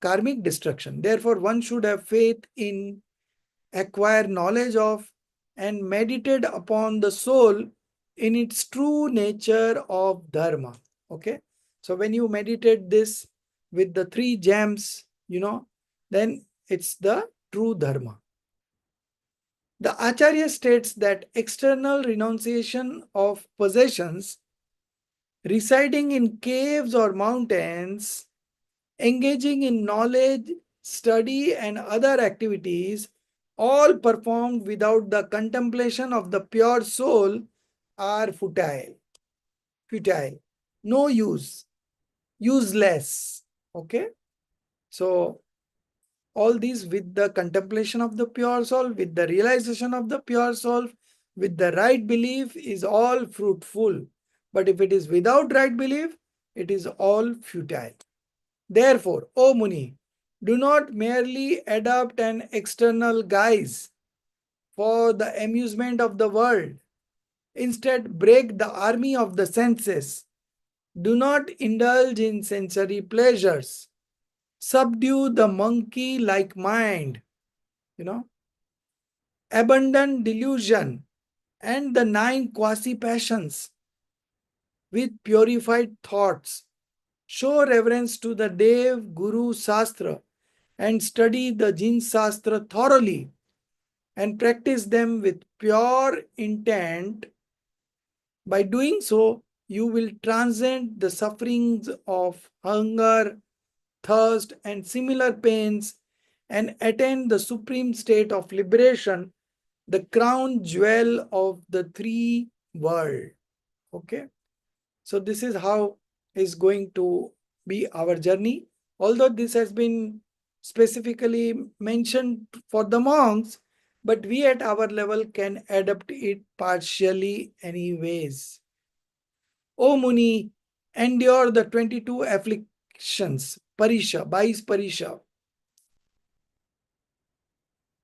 karmic destruction. Therefore, one should have faith in, acquire knowledge of, and meditate upon the soul in its true nature of dharma. Okay. So when you meditate this with the 3 gems, then it's the true dharma. The Acharya states that external renunciation of possessions, residing in caves or mountains, engaging in knowledge, study, and other activities, all performed without the contemplation of the pure soul, are futile. No use, useless. Okay? So, all these with the contemplation of the pure soul, with the realization of the pure soul, with the right belief is all fruitful. But if it is without right belief, it is all futile. Therefore, O Muni, do not merely adopt an external guise for the amusement of the world. Instead, break the army of the senses. Do not indulge in sensory pleasures. Subdue the monkey-like mind, abandon delusion and the 9 quasi-passions with purified thoughts. Show reverence to the Dev Guru Shastra and study the Jin Shastra thoroughly and practice them with pure intent. By doing so, you will transcend the sufferings of hunger, thirst, and similar pains and attain the supreme state of liberation, the crown jewel of the 3 world. Okay. So this is how is going to be our journey. Although this has been specifically mentioned for the monks, but we at our level can adapt it partially anyways. O Muni, endure the 22 afflictions, Parisha, 22 Parisha.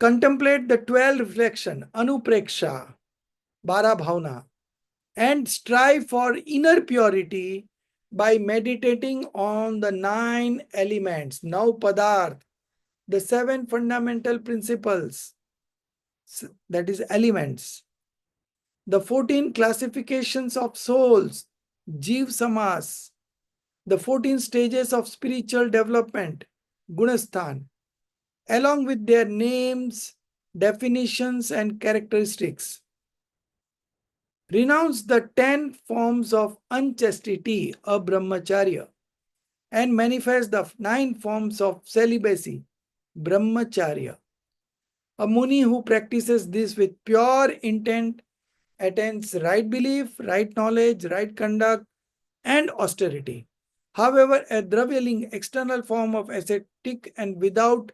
Contemplate the 12 reflection, Anupreksha, 12 bhavna, and strive for inner purity by meditating on the 9 elements, now Padarth, the 7 fundamental principles, that is elements, the 14 classifications of souls, Jeev Samas, the 14 stages of spiritual development, Gunasthan, along with their names, definitions, and characteristics. Renounce the 10 forms of unchastity, Abrahmacharya, and manifest the 9 forms of celibacy, Brahmacharya. A Muni who practices this with pure intent attains right belief, right knowledge, right conduct, and austerity. However, a Dravyaling external form of ascetic and without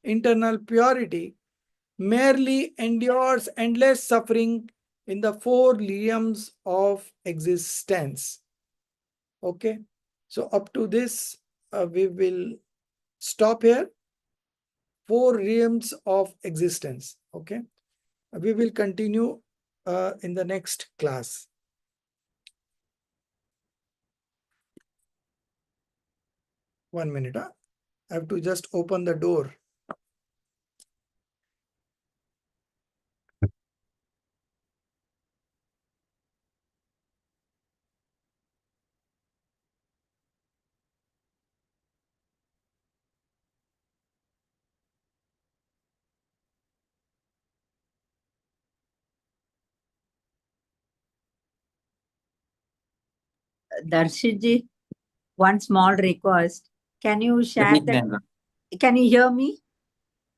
internal purity merely endures endless suffering in the 4 realms of existence. Okay, so up to this, we will stop here. 4 realms of existence. Okay, we will continue in the next class. One minute. I have to just open the door. Darshiji, one small request. Can you share Repeat, that? ma'am. Can you hear me?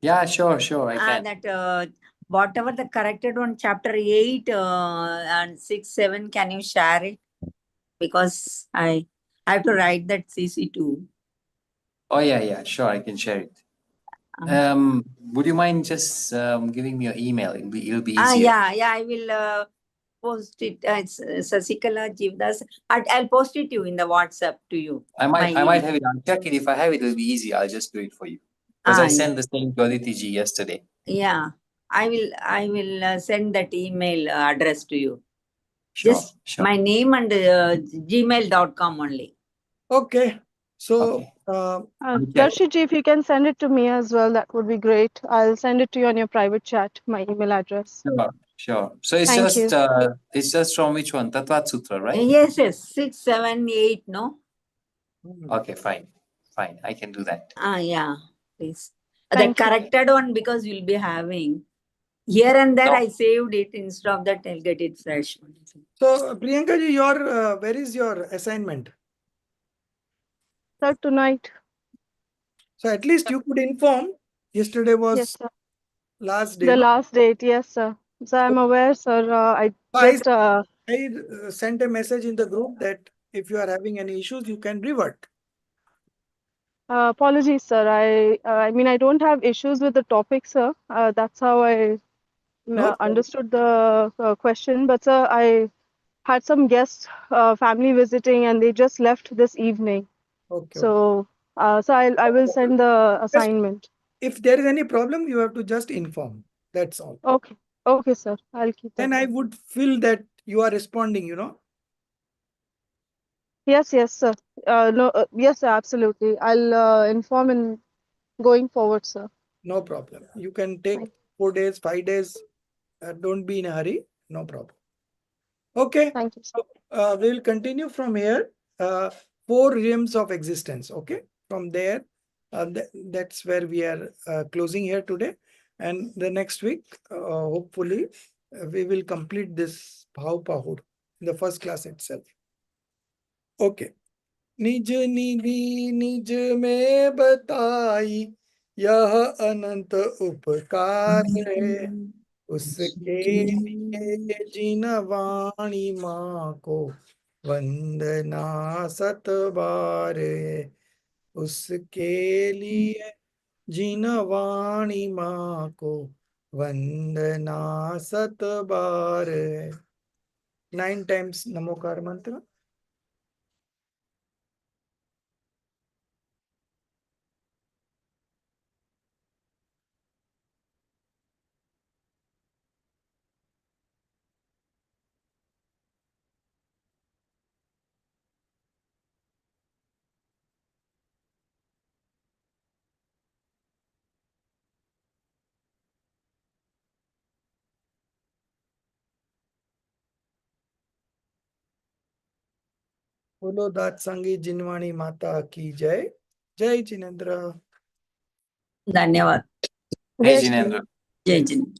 Yeah, sure, I can. That whatever the corrected one, chapter 8 and 6, 7, can you share it? Because I have to write that CC2. Oh yeah, sure, I can share it. Would you mind just giving me your email? It'll be easier. Yeah, I will post it. It's Sasikala Jivdas. I'll post it to you in the WhatsApp to you. I might have it. I'll check it. If I have it, it'll be easy. I'll just do it for you. Because I sent the same to Aditi ji yesterday. Yeah, I will send that email address to you. Sure, Just sure. my name and gmail.com only. Okay, so Okay. Darshiji, if you can send it to me as well, that would be great. I'll send it to you on your private chat, my email address. Sure. So it's Thank just you. it's just from which one? Tattva Sutra, right? Yes, 6, 7, 8, no? Okay, fine. Fine. I can do that. Yeah, please. The Thank you. corrected one, because you'll be having. Here and there, No. I saved it. Instead of that, I'll get it fresh. So Priyanka ji, your where is your assignment? Sir, tonight. So at least you could inform. Yesterday Yes, was sir. last day. The No? last date, yes, sir. So I'm aware, sir. I I just sent a message in the group that if you are having any issues, you can revert. apologies, sir. I mean, I don't have issues with the topic, sir. That's how I No problem. understood the question. But sir, I had some guests, family visiting, and they just left this evening. Okay. So, so I will send the assignment. If there is any problem, you have to just inform. That's all. Okay. Okay, sir. I'll keep that. Then I would feel that you are responding, you know. Yes, yes, sir. No, yes, sir, absolutely. I'll inform in going forward, sir. No problem. You can take Thank- 4 days, 5 days. Don't be in a hurry. No problem. Okay. Thank you, sir. So we will continue from here. 4 realms of existence. Okay. From there, that's where we are closing here today. And the next week, hopefully, we will complete this Bhav Pahud in the first class itself. Okay. निज निधि निज में बताई यह अनंत उपकार है उसके लिए जिन वाणी माँ को वंदना सत बार है उसके लिए जिन वाणी माँ को वंदना सत बार है 9 times नमोकार मंत्र बोलो दात संगी जिनवाणी माता की जय जय जिनेन्द्र धन्यवाद. Hey, Jai Jinendra. Jai Jinesh.